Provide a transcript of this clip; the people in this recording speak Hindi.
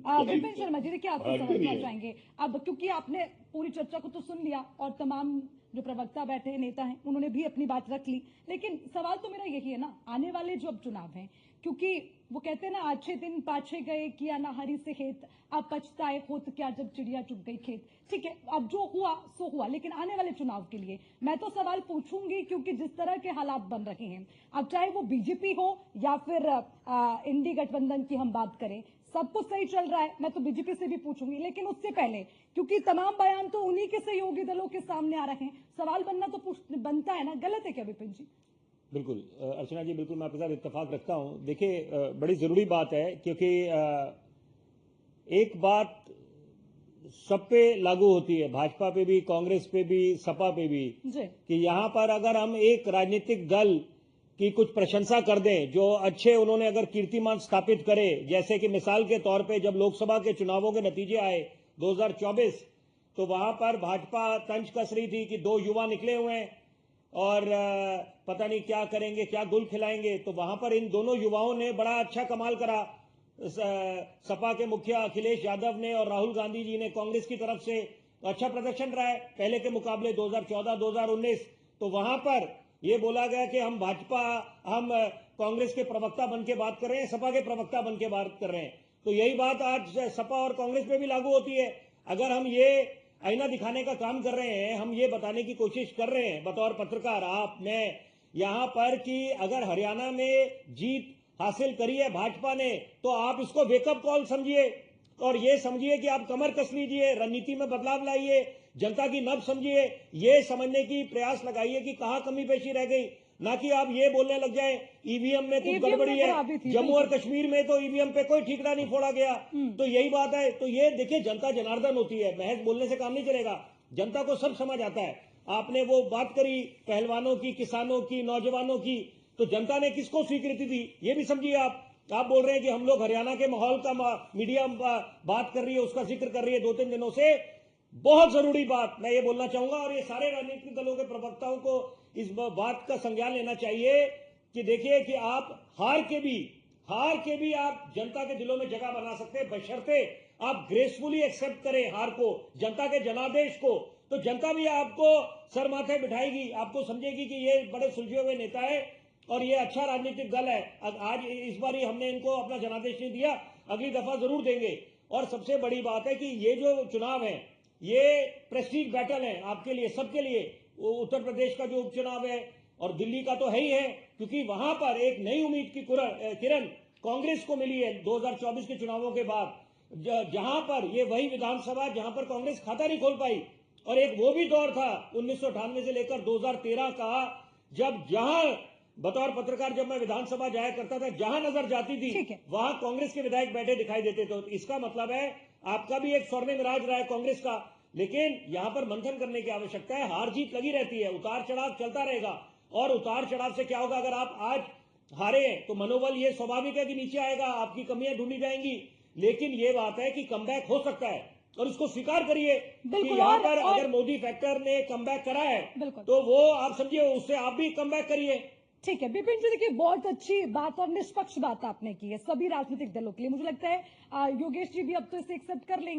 विपिन शर्मा जी, देखिए आपको समझना चाहेंगे अब, क्योंकि आपने पूरी चर्चा को तो सुन लिया और तमाम जो प्रवक्ता बैठे हैं, नेता हैं, उन्होंने भी अपनी बात रख ली, लेकिन सवाल तो मेरा यही है ना, आने वाले जो अब चुनाव हैं, क्योंकि वो कहते हैं ना, अच्छे दिन पाछे गए किया ना हरी से खेत, अब पछताए होत क्या जब चिड़िया चुग गई खेत। ठीक है, अब जो हुआ सो हुआ, लेकिन आने वाले चुनाव के लिए मैं तो सवाल पूछूंगी, क्योंकि जिस तरह के हालात बन रहे हैं, अब चाहे वो बीजेपी हो या फिर इंडी गठबंधन की हम बात करें, सब कुछ सही चल रहा है। मैं तो बीजेपी से भी पूछूंगी, लेकिन उससे पहले, क्योंकि तमाम बयान तो उन्हीं के सहयोगी दलों के सामने आ रहे हैं, सवाल बनता है ना, गलत है क्या विपिन जी? बिल्कुल अर्चना जी, बिल्कुल मैं आपके साथ इत्तेफाक रखता हूं। देखिए बड़ी जरूरी बात है, क्योंकि एक बात सब पे लागू होती है, भाजपा पे भी, कांग्रेस पे भी, सपा पे भी, कि यहां पर अगर हम एक राजनीतिक दल की कुछ प्रशंसा कर दें, जो अच्छे उन्होंने अगर कीर्तिमान स्थापित करे, जैसे कि मिसाल के तौर पे जब लोकसभा के चुनावों के नतीजे आए 2024, तो वहां पर भाजपा तंज कस रही थी कि 2 युवा निकले हुए हैं और पता नहीं क्या करेंगे, क्या गुल खिलाएंगे। तो वहां पर इन दोनों युवाओं ने बड़ा अच्छा कमाल करा। सपा के मुखिया अखिलेश यादव ने और राहुल गांधी जी ने कांग्रेस की तरफ से अच्छा प्रदर्शन रहा है पहले के मुकाबले 2014-2019। तो वहां पर यह बोला गया कि हम कांग्रेस के प्रवक्ता बन के बात कर रहे हैं, सपा के प्रवक्ता बन के बात कर रहे हैं। तो यही बात आज सपा और कांग्रेस पे भी लागू होती है। अगर हम ये आईना दिखाने का काम कर रहे हैं, हम ये बताने की कोशिश कर रहे हैं बतौर पत्रकार, आप, मैं, यहां पर कि अगर हरियाणा में जीत हासिल करी है भाजपा ने, तो आप इसको वेकअप कॉल समझिए और ये समझिए कि आप कमर कस लीजिए, रणनीति में बदलाव लाइए, जनता की नब्ज समझिए, ये समझने की प्रयास लगाइए कि कहां कमी पेशी रह गई, ना कि आप ये बोलने लग जाए ईवीएम में कुछ गड़बड़ी है। जम्मू और कश्मीर में तो ईवीएम पे कोई ठीकरा नहीं फोड़ा गया। तो यही बात है। तो ये देखिए, जनता जनार्दन होती है, महज बोलने से काम नहीं चलेगा, जनता को सब समझ आता है। आपने वो बात करी पहलवानों की, किसानों की, नौजवानों की, तो जनता ने किसको स्वीकृति दी ये भी समझिए। आप बोल रहे हैं कि हम लोग हरियाणा के माहौल का मीडिया बात कर रही है, उसका जिक्र कर रही है 2-3 दिनों से। बहुत जरूरी बात मैं ये बोलना चाहूंगा, और ये सारे राजनीतिक दलों के प्रवक्ताओं को इस बात का संज्ञान लेना चाहिए कि देखिए कि आप हार के भी आप जनता के दिलों में जगह बना सकते हैं, बशर्ते आप ग्रेसफुली एक्सेप्ट करें हार को, जनता के जनादेश को। तो जनता भी आपको सर माथे बिठाएगी, आपको समझेगी कि ये बड़े सुलझे हुए नेता है और ये अच्छा राजनीतिक दल है। आज इस बार हमने इनको अपना जनादेश नहीं दिया, अगली दफा जरूर देंगे। और सबसे बड़ी बात है कि ये जो चुनाव है, ये प्रेस्टीज बैटल है आपके लिए, सबके लिए। उत्तर प्रदेश का जो उपचुनाव है और दिल्ली का तो है ही है, क्योंकि वहां पर एक नई उम्मीद की किरण कांग्रेस को मिली है 2024 के चुनावों के बाद, जहां पर ये वही विधानसभा जहां पर कांग्रेस खाता नहीं खोल पाई। और एक वो भी दौर था 1998 से लेकर 2013 का, जहां बतौर पत्रकार जब मैं विधानसभा जाया करता था, जहां नजर जाती थी वहां कांग्रेस के विधायक बैठे दिखाई देते थे। तो इसका मतलब है आपका भी एक स्वर्णिम राज रहा है कांग्रेस का, लेकिन यहां पर मंथन करने की आवश्यकता है। हार जीत लगी रहती है, उतार चढ़ाव चलता रहेगा, और उतार चढ़ाव से क्या होगा, अगर आप आज हारे हैं तो मनोबल ये स्वाभाविक है कि नीचे आएगा, आपकी कमियां ढूंढी जाएंगी। लेकिन ये बात है कि कमबैक हो सकता है और इसको स्वीकार करिए कि यहां पर अगर मोदी फैक्टर ने कमबैक करा है, तो वो आप समझिए, उससे आप भी कमबैक करिए। ठीक है विपिन जी, देखिए बहुत अच्छी बात और निष्पक्ष बात आपने की है सभी राजनीतिक दलों के लिए। मुझे लगता है योगेश जी भी अब तो इसे एक्सेप्ट कर लेंगे।